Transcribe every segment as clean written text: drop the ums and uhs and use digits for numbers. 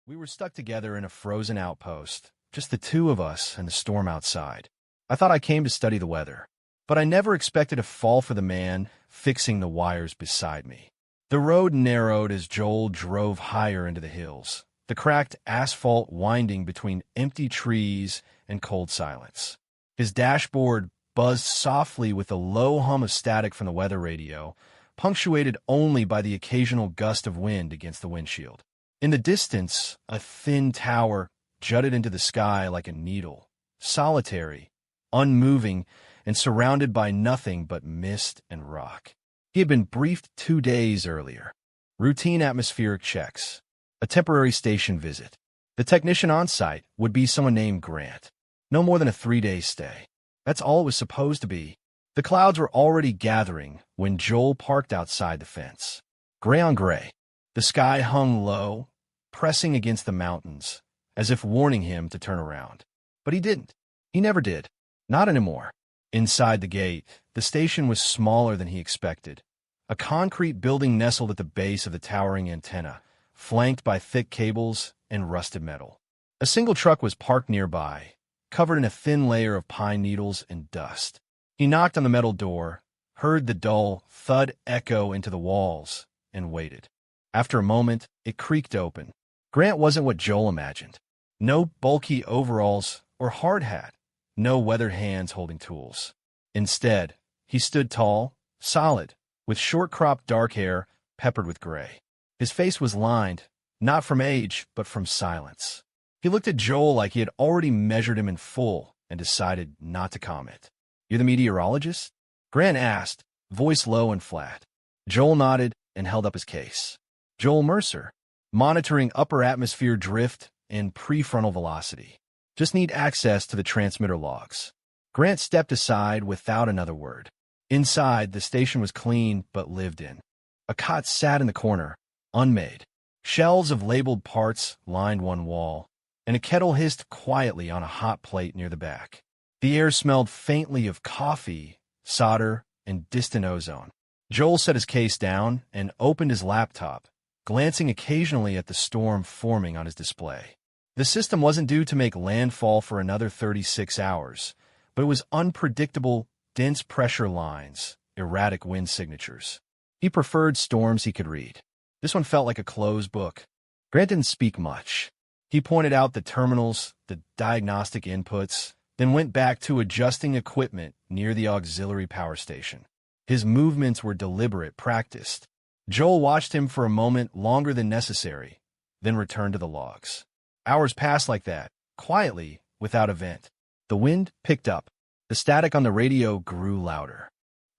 We were stuck together in a frozen outpost, just the two of us and the storm outside. I thought I came to study the weather, but I never expected to fall for the man fixing the wires beside me. The road narrowed as Joel drove higher into the hills, the cracked asphalt winding between empty trees and cold silence. His dashboard buzzed softly with a low hum of static from the weather radio, punctuated only by the occasional gust of wind against the windshield. In the distance, a thin tower jutted into the sky like a needle, solitary, unmoving, and surrounded by nothing but mist and rock. He had been briefed 2 days earlier. Routine atmospheric checks, a temporary station visit. The technician on site would be someone named Grant. No more than a 3-day stay. That's all it was supposed to be. The clouds were already gathering when Joel parked outside the fence. Gray on gray. The sky hung low, pressing against the mountains, as if warning him to turn around. But he didn't. He never did. Not anymore. Inside the gate, the station was smaller than he expected. A concrete building nestled at the base of the towering antenna, flanked by thick cables and rusted metal. A single truck was parked nearby, covered in a thin layer of pine needles and dust. He knocked on the metal door, heard the dull thud echo into the walls, and waited. After a moment, it creaked open. Grant wasn't what Joel imagined. No bulky overalls or hard hat. No weathered hands holding tools. Instead, he stood tall, solid, with short-cropped dark hair peppered with gray. His face was lined, not from age, but from silence. He looked at Joel like he had already measured him in full and decided not to comment. "You're the meteorologist?" Grant asked, voice low and flat. Joel nodded and held up his case. "Joel Mercer, monitoring upper atmosphere drift and prefrontal velocity. Just need access to the transmitter logs." Grant stepped aside without another word. Inside, the station was clean but lived in. A cot sat in the corner, unmade. Shelves of labeled parts lined one wall, and a kettle hissed quietly on a hot plate near the back. The air smelled faintly of coffee, solder, and distant ozone. Joel set his case down and opened his laptop, glancing occasionally at the storm forming on his display. The system wasn't due to make landfall for another 36 hours, but it was unpredictable, dense pressure lines, erratic wind signatures. He preferred storms he could read. This one felt like a closed book. Grant didn't speak much. He pointed out the terminals, the diagnostic inputs, then went back to adjusting equipment near the auxiliary power station. His movements were deliberate, practiced. Joel watched him for a moment longer than necessary, then returned to the logs. Hours passed like that, quietly, without event. The wind picked up. The static on the radio grew louder.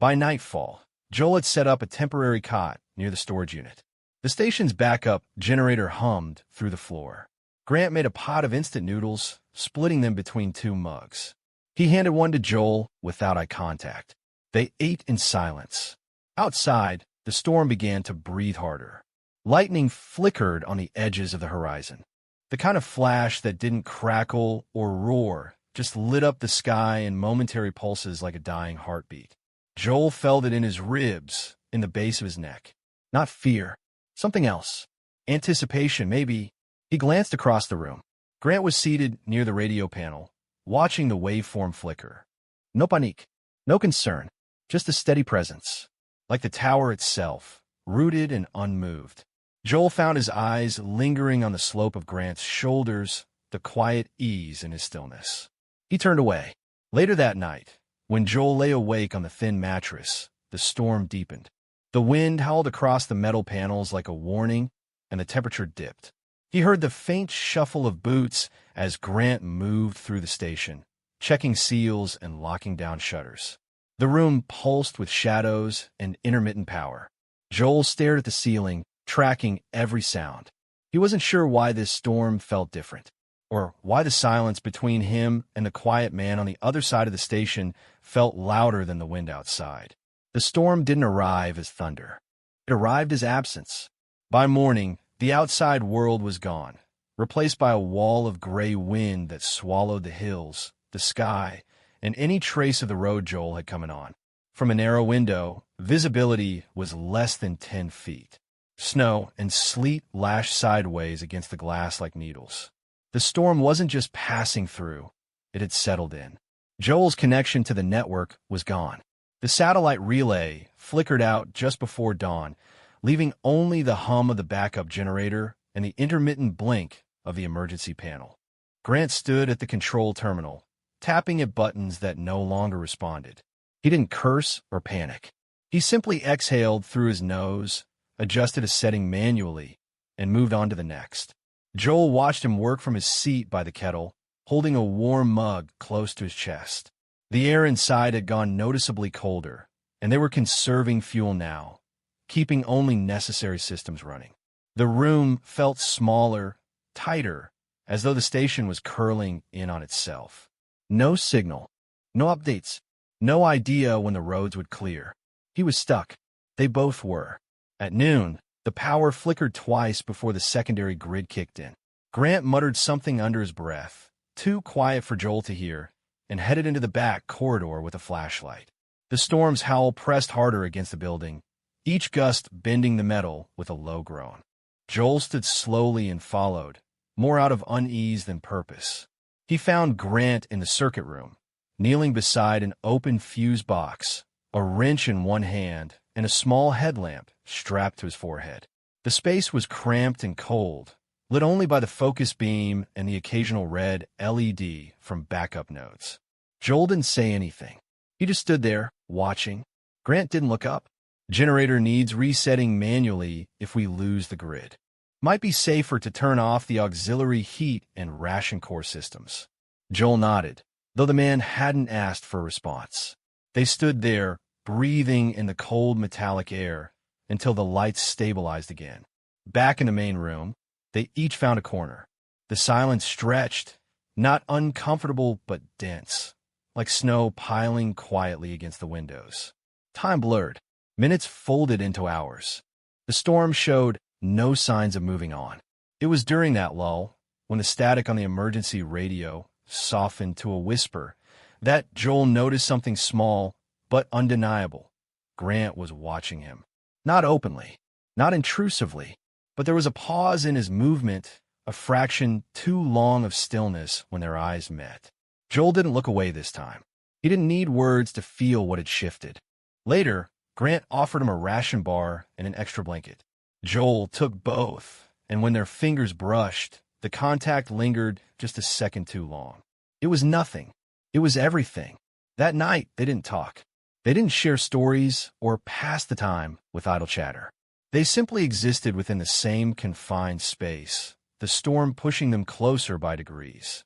By nightfall, Joel had set up a temporary cot near the storage unit. The station's backup generator hummed through the floor. Grant made a pot of instant noodles, splitting them between 2 mugs. He handed one to Joel without eye contact. They ate in silence. Outside, the storm began to breathe harder. Lightning flickered on the edges of the horizon. The kind of flash that didn't crackle or roar, just lit up the sky in momentary pulses like a dying heartbeat. Joel felt it in his ribs, in the base of his neck. Not fear. Something else. Anticipation, maybe. He glanced across the room. Grant was seated near the radio panel, watching the waveform flicker. No panique. No concern. Just a steady presence. Like the tower itself, rooted and unmoved. Joel found his eyes lingering on the slope of Grant's shoulders, the quiet ease in his stillness. He turned away. Later that night, when Joel lay awake on the thin mattress, the storm deepened. The wind howled across the metal panels like a warning, and the temperature dipped. He heard the faint shuffle of boots as Grant moved through the station, checking seals and locking down shutters. The room pulsed with shadows and intermittent power. Joel stared at the ceiling, tracking every sound. He wasn't sure why this storm felt different, or why the silence between him and the quiet man on the other side of the station felt louder than the wind outside. The storm didn't arrive as thunder. It arrived as absence. By morning, the outside world was gone, replaced by a wall of gray wind that swallowed the hills, the sky, and any trace of the road Joel had come on. From a narrow window, visibility was less than 10 feet. Snow and sleet lashed sideways against the glass like needles. The storm wasn't just passing through, it had settled in. Joel's connection to the network was gone. The satellite relay flickered out just before dawn, leaving only the hum of the backup generator and the intermittent blink of the emergency panel. Grant stood at the control terminal, tapping at buttons that no longer responded. He didn't curse or panic. He simply exhaled through his nose, adjusted a setting manually, and moved on to the next. Joel watched him work from his seat by the kettle, holding a warm mug close to his chest. The air inside had gone noticeably colder, and they were conserving fuel now, keeping only necessary systems running. The room felt smaller, tighter, as though the station was curling in on itself. No signal, no updates, no idea when the roads would clear. He was stuck. They both were. At noon, the power flickered twice before the secondary grid kicked in. Grant muttered something under his breath, too quiet for Joel to hear, and headed into the back corridor with a flashlight. The storm's howl pressed harder against the building, each gust bending the metal with a low groan. Joel stood slowly and followed, more out of unease than purpose. He found Grant in the circuit room, kneeling beside an open fuse box, a wrench in one hand, and a small headlamp strapped to his forehead. The space was cramped and cold, lit only by the focus beam and the occasional red LED from backup nodes. Joel didn't say anything. He just stood there, watching. Grant didn't look up. Generator needs resetting manually if we lose the grid. Might be safer to turn off the auxiliary heat and ration core systems. Joel nodded, though the man hadn't asked for a response. They stood there, breathing in the cold metallic air, until the lights stabilized again. Back in the main room, they each found a corner. The silence stretched, not uncomfortable but dense, like snow piling quietly against the windows. Time blurred. Minutes folded into hours. The storm showed no signs of moving on. It was during that lull, when the static on the emergency radio softened to a whisper, that Joel noticed something small but undeniable. Grant was watching him. Not openly, not intrusively, but there was a pause in his movement, a fraction too long of stillness when their eyes met. Joel didn't look away this time. He didn't need words to feel what had shifted. Later, Grant offered him a ration bar and an extra blanket. Joel took both, and when their fingers brushed, the contact lingered just a second too long. It was nothing. It was everything. That night, they didn't talk. They didn't share stories or pass the time with idle chatter. They simply existed within the same confined space, the storm pushing them closer by degrees.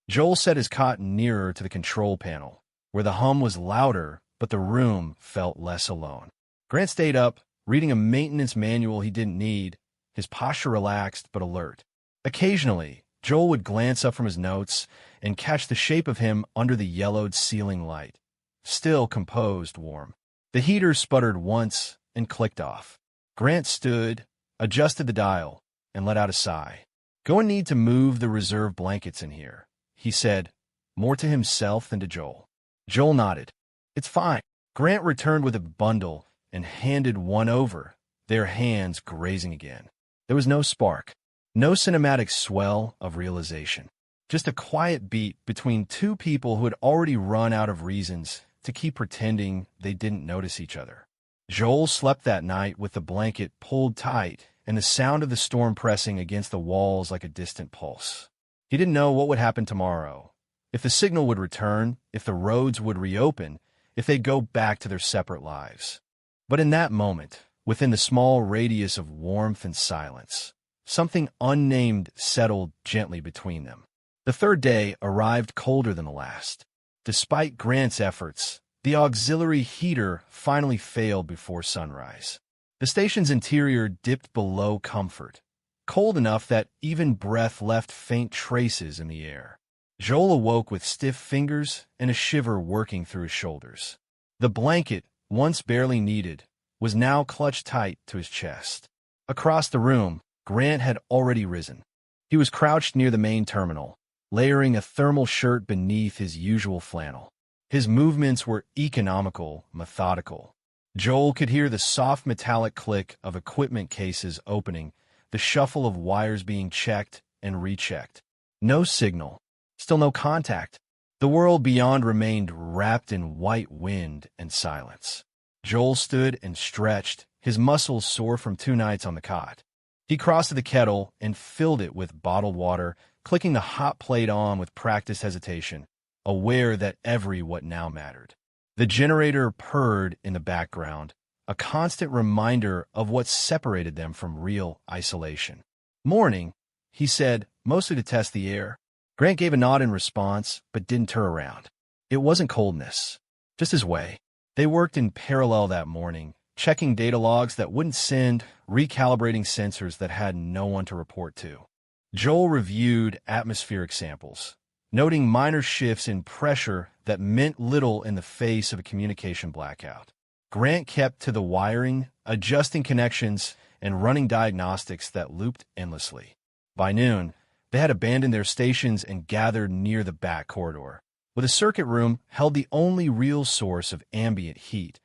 Joel set his cot nearer to the control panel, where the hum was louder, but the room felt less alone. Grant stayed up, reading a maintenance manual he didn't need, his posture relaxed but alert. Occasionally, Joel would glance up from his notes and catch the shape of him under the yellowed ceiling light, still composed warm. The heater sputtered once and clicked off. Grant stood, adjusted the dial, and let out a sigh. "Going to need to move the reserve blankets in here," he said, more to himself than to Joel. Joel nodded. "It's fine." Grant returned with a bundle and handed one over, their hands grazing again. There was no spark, no cinematic swell of realization, just a quiet beat between two people who had already run out of reasons to keep pretending they didn't notice each other. Joel slept that night with the blanket pulled tight and the sound of the storm pressing against the walls like a distant pulse. He didn't know what would happen tomorrow, if the signal would return, if the roads would reopen, if they'd go back to their separate lives. But in that moment, within the small radius of warmth and silence, something unnamed settled gently between them. The third day arrived colder than the last. Despite Grant's efforts, the auxiliary heater finally failed before sunrise. The station's interior dipped below comfort, cold enough that even breath left faint traces in the air. Joel awoke with stiff fingers and a shiver working through his shoulders. The blanket, once barely needed, was now clutched tight to his chest. Across the room, Grant had already risen. He was crouched near the main terminal, layering a thermal shirt beneath his usual flannel. His movements were economical, methodical. Joel could hear the soft metallic click of equipment cases opening, the shuffle of wires being checked and rechecked. No signal. Still no contact. The world beyond remained wrapped in white wind and silence. Joel stood and stretched, his muscles sore from 2 nights on the cot. He crossed to the kettle and filled it with bottled water, clicking the hot plate on with practiced hesitation, aware that every what now mattered. The generator purred in the background, a constant reminder of what separated them from real isolation. "Morning," he said, mostly to test the air. Grant gave a nod in response, but didn't turn around. It wasn't coldness, just his way. They worked in parallel that morning, checking data logs that wouldn't send, recalibrating sensors that had no one to report to. Joel reviewed atmospheric samples, noting minor shifts in pressure that meant little in the face of a communication blackout. Grant kept to the wiring, adjusting connections, and running diagnostics that looped endlessly. By noon, they had abandoned their stations and gathered near the back corridor, where the circuit room held the only real source of ambient heat,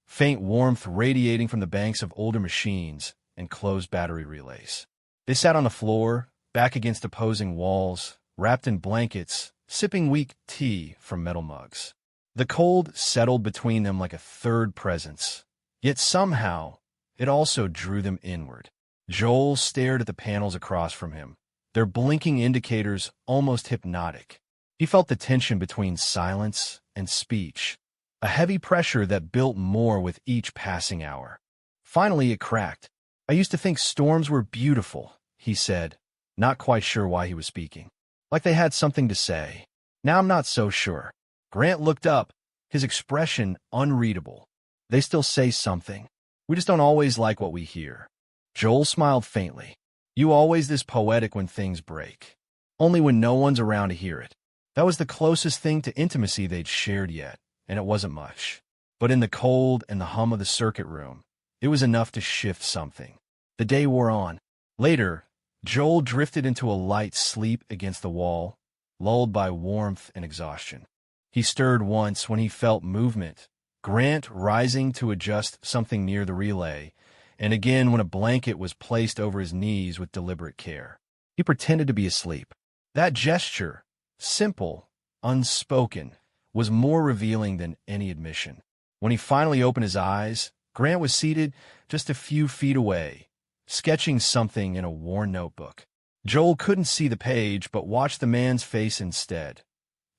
faint warmth radiating from the banks of older machines and closed battery relays. They sat on the floor, back against opposing walls, wrapped in blankets, sipping weak tea from metal mugs. The cold settled between them like a third presence, yet somehow it also drew them inward. Joel stared at the panels across from him, their blinking indicators almost hypnotic. He felt the tension between silence and speech, a heavy pressure that built more with each passing hour. Finally, it cracked. "I used to think storms were beautiful," he said, not quite sure why he was speaking. "Like they had something to say. Now I'm not so sure." Grant looked up, his expression unreadable. "They still say something. We just don't always like what we hear." Joel smiled faintly. "You always this poetic when things break. Only when no one's around to hear it." That was the closest thing to intimacy they'd shared yet, and it wasn't much. But in the cold and the hum of the circuit room, it was enough to shift something. The day wore on. Later, Joel drifted into a light sleep against the wall, lulled by warmth and exhaustion. He stirred once when he felt movement, Grant rising to adjust something near the relay, and again when a blanket was placed over his knees with deliberate care. He pretended to be asleep. That gesture, simple, unspoken, was more revealing than any admission. When he finally opened his eyes, Grant was seated just a few feet away, sketching something in a worn notebook. Joel couldn't see the page, but watched the man's face instead.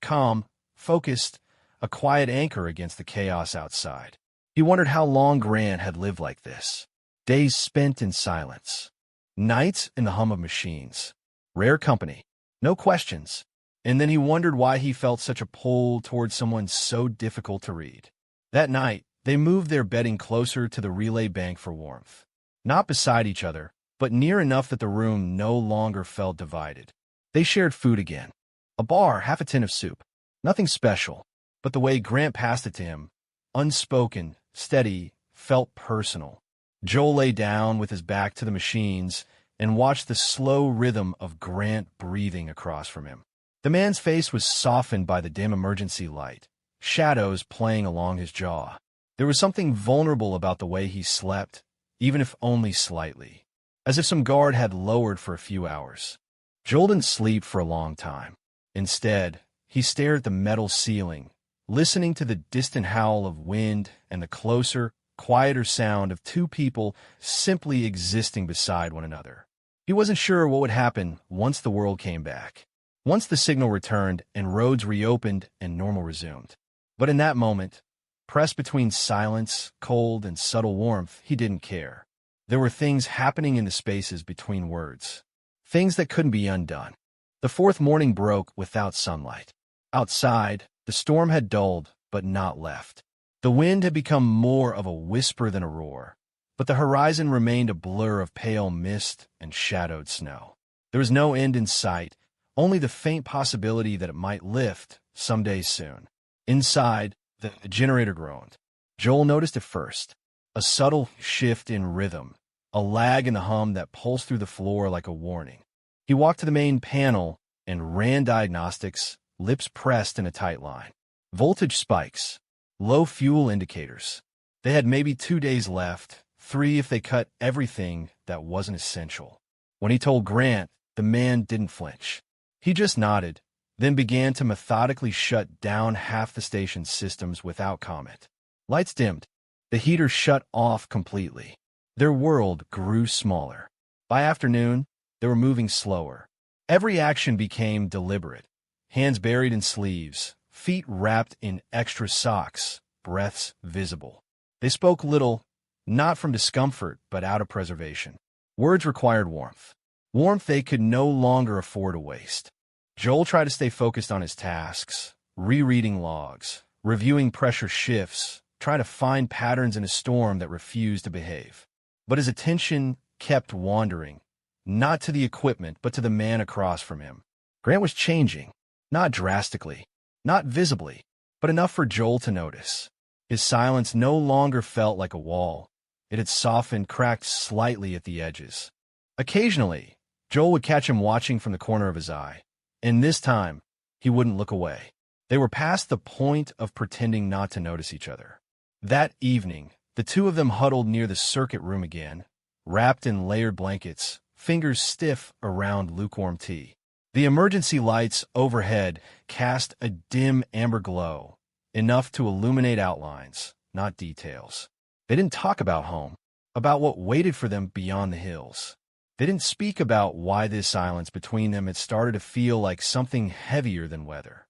Calm, focused, a quiet anchor against the chaos outside. He wondered how long Grant had lived like this. Days spent in silence. Nights in the hum of machines. Rare company. No questions. And then he wondered why he felt such a pull towards someone so difficult to read. That night, they moved their bedding closer to the relay bank for warmth. Not beside each other, but near enough that the room no longer felt divided. They shared food again. A bar, half a tin of soup. Nothing special, but the way Grant passed it to him, unspoken, steady, felt personal. Joel lay down with his back to the machines and watched the slow rhythm of Grant breathing across from him. The man's face was softened by the dim emergency light, shadows playing along his jaw. There was something vulnerable about the way he slept, even if only slightly, as if some guard had lowered for a few hours. Joel didn't sleep for a long time. Instead, he stared at the metal ceiling, listening to the distant howl of wind and the closer, quieter sound of two people simply existing beside one another. He wasn't sure what would happen once the world came back, once the signal returned and roads reopened and normal resumed. But in that moment, pressed between silence, cold, and subtle warmth, he didn't care. There were things happening in the spaces between words, things that couldn't be undone. The fourth morning broke without sunlight. Outside, the storm had dulled, but not left. The wind had become more of a whisper than a roar, but the horizon remained a blur of pale mist and shadowed snow. There was no end in sight, only the faint possibility that it might lift someday soon. Inside, the generator groaned. Joel noticed it first, a subtle shift in rhythm, a lag in the hum that pulsed through the floor like a warning. He walked to the main panel and ran diagnostics, lips pressed in a tight line. Voltage spikes, low fuel indicators. They had maybe 2 days left, 3 if they cut everything that wasn't essential. When he told Grant, the man didn't flinch. He just nodded, then began to methodically shut down half the station's systems without comment. Lights dimmed. The heater shut off completely. Their world grew smaller. By afternoon, they were moving slower. Every action became deliberate. Hands buried in sleeves, feet wrapped in extra socks, breaths visible. They spoke little, not from discomfort, but out of preservation. Words required warmth. Warmth they could no longer afford to waste. Joel tried to stay focused on his tasks, rereading logs, reviewing pressure shifts, trying to find patterns in a storm that refused to behave. But his attention kept wandering, not to the equipment, but to the man across from him. Grant was changing, not drastically, not visibly, but enough for Joel to notice. His silence no longer felt like a wall. It had softened, cracked slightly at the edges. Occasionally, Joel would catch him watching from the corner of his eye, and this time, he wouldn't look away. They were past the point of pretending not to notice each other. That evening, the two of them huddled near the circuit room again, wrapped in layered blankets, fingers stiff around lukewarm tea. The emergency lights overhead cast a dim amber glow, enough to illuminate outlines, not details. They didn't talk about home, about what waited for them beyond the hills. They didn't speak about why this silence between them had started to feel like something heavier than weather.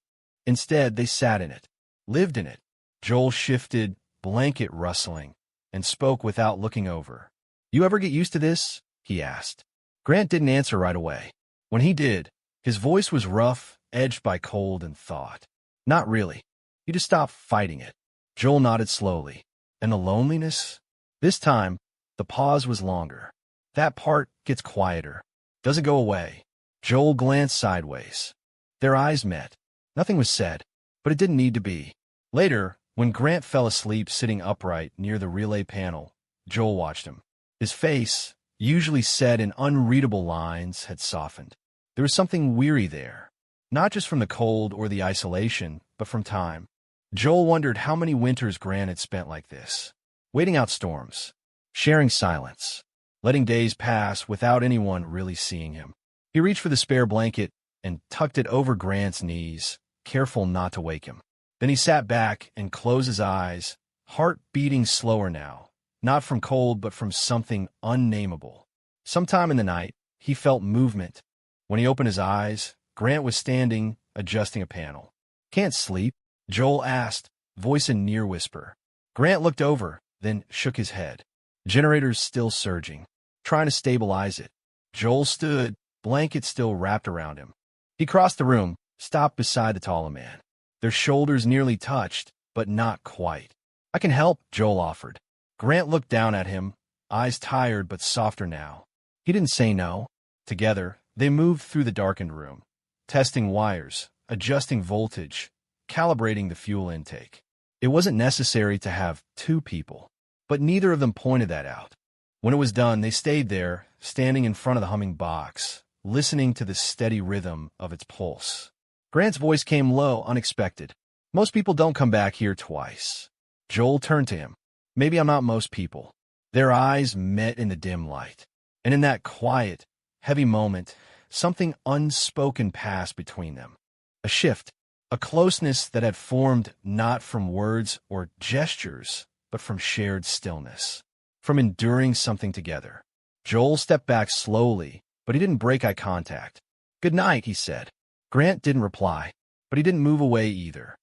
Instead, they sat in it, lived in it. Joel shifted, blanket rustling, and spoke without looking over. "You ever get used to this?" he asked. Grant didn't answer right away. When he did, his voice was rough, edged by cold and thought. "Not really. You just stop fighting it." Joel nodded slowly. "And the loneliness?" This time, the pause was longer. "That part gets quieter. Doesn't go away." Joel glanced sideways. Their eyes met. Nothing was said, but it didn't need to be. Later, when Grant fell asleep sitting upright near the relay panel, Joel watched him. His face, usually set in unreadable lines, had softened. There was something weary there, not just from the cold or the isolation, but from time. Joel wondered how many winters Grant had spent like this, waiting out storms, sharing silence, letting days pass without anyone really seeing him. He reached for the spare blanket and tucked it over Grant's knees, careful not to wake him. Then he sat back and closed his eyes, heart beating slower now, not from cold but from something unnameable. Sometime in the night, he felt movement. When he opened his eyes, Grant was standing, adjusting a panel. "Can't sleep?" Joel asked, voice in near whisper. Grant looked over, then shook his head. Generators still surging, trying to stabilize it. Joel stood, blanket still wrapped around him. He crossed the room, stopped beside the taller man. Their shoulders nearly touched, but not quite. "I can help," Joel offered. Grant looked down at him, eyes tired but softer now. He didn't say no. Together, they moved through the darkened room, testing wires, adjusting voltage, calibrating the fuel intake. It wasn't necessary to have 2 people, but neither of them pointed that out. When it was done, they stayed there, standing in front of the humming box, listening to the steady rhythm of its pulse. Grant's voice came low, unexpected. "Most people don't come back here twice." Joel turned to him. "Maybe I'm not most people." Their eyes met in the dim light, and in that quiet, heavy moment, something unspoken passed between them. A shift, a closeness that had formed not from words or gestures, but from shared stillness, from enduring something together. Joel stepped back slowly, but he didn't break eye contact. "Good night," he said. Grant didn't reply, but he didn't move away either.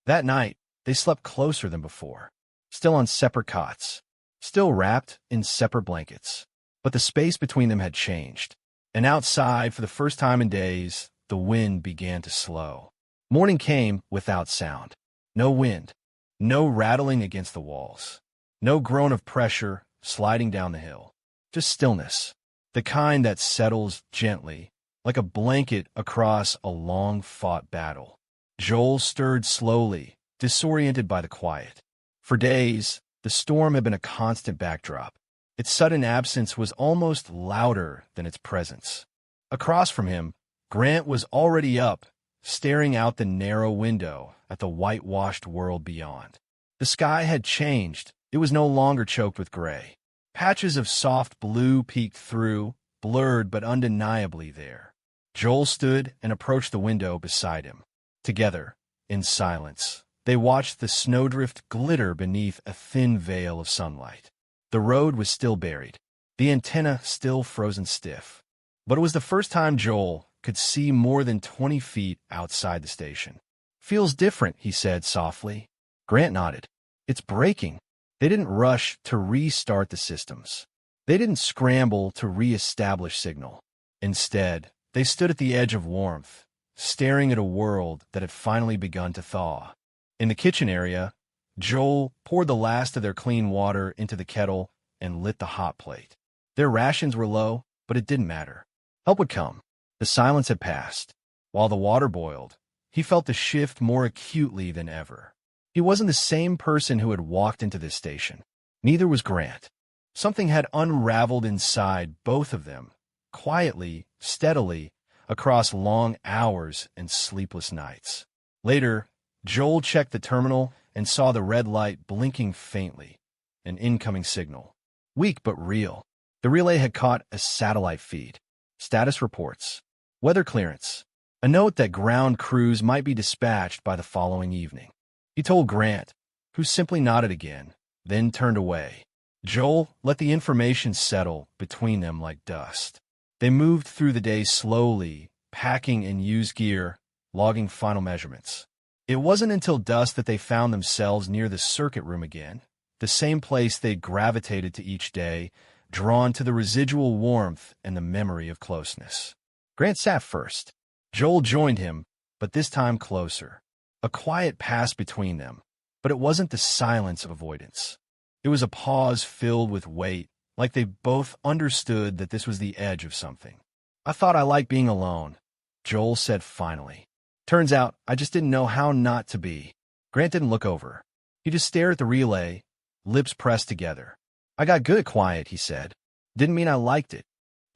That night, they slept closer than before, still on separate cots, still wrapped in separate blankets. But the space between them had changed, and outside, for the first time in days, the wind began to slow. Morning came without sound. No wind, no rattling against the walls, no groan of pressure sliding down the hill. Just stillness, the kind that settles gently, like a blanket across a long-fought battle. Joel stirred slowly, disoriented by the quiet. For days, the storm had been a constant backdrop. Its sudden absence was almost louder than its presence. Across from him, Grant was already up, staring out the narrow window at the whitewashed world beyond. The sky had changed, It was no longer choked with gray. Patches of soft blue peeked through, blurred but undeniably there. Joel stood and approached the window beside him. Together, in silence, they watched the snowdrift glitter beneath a thin veil of sunlight. The road was still buried, the antenna still frozen stiff. But it was the first time Joel could see more than 20 feet outside the station. "Feels different," he said softly. Grant nodded. "It's breaking." They didn't rush to restart the systems. They didn't scramble to re-establish signal. Instead, they stood at the edge of warmth, staring at a world that had finally begun to thaw. In the kitchen area, Joel poured the last of their clean water into the kettle and lit the hot plate. Their rations were low, but it didn't matter. Help would come. The silence had passed. While the water boiled, he felt the shift more acutely than ever. He wasn't the same person who had walked into this station. Neither was Grant. Something had unraveled inside both of them, quietly, steadily, across long hours and sleepless nights. Later, Joel checked the terminal and saw the red light blinking faintly, an incoming signal. Weak but real. The relay had caught a satellite feed. Status reports. Weather clearance. A note that ground crews might be dispatched by the following evening. He told Grant, who simply nodded again, then turned away. Joel let the information settle between them like dust. They moved through the day slowly, packing in used gear, logging final measurements. It wasn't until dusk that they found themselves near the circuit room again, the same place they'd gravitated to each day, drawn to the residual warmth and the memory of closeness. Grant sat first. Joel joined him, but this time closer. A quiet passed between them, but it wasn't the silence of avoidance. It was a pause filled with weight, like they both understood that this was the edge of something. "I thought I liked being alone," Joel said finally. "Turns out I just didn't know how not to be." Grant didn't look over. He just stared at the relay, lips pressed together. "I got good at quiet," he said. "Didn't mean I liked it."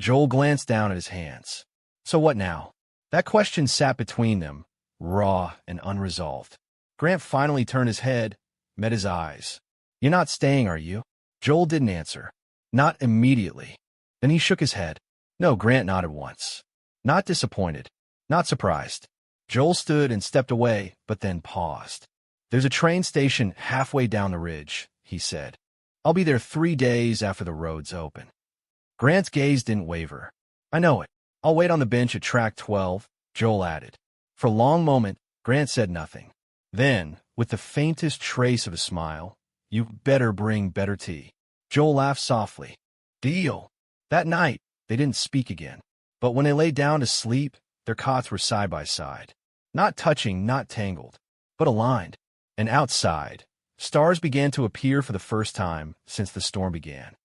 Joel glanced down at his hands. "So what now?" That question sat between them, raw and unresolved. Grant finally turned his head, met his eyes. "You're not staying, are you?" Joel didn't answer. Not immediately. Then he shook his head. No, Grant nodded once. Not disappointed. Not surprised. Joel stood and stepped away, but then paused. "There's a train station halfway down the ridge," he said. "I'll be there 3 days after the roads open." Grant's gaze didn't waver. "I know it. I'll wait on the bench at track 12, Joel added. For a long moment, Grant said nothing. Then, with the faintest trace of a smile, "You better bring better tea." Joel laughed softly. "Deal." That night, they didn't speak again. But when they lay down to sleep, their cots were side by side. Not touching, not tangled, but aligned. And outside, stars began to appear for the first time since the storm began.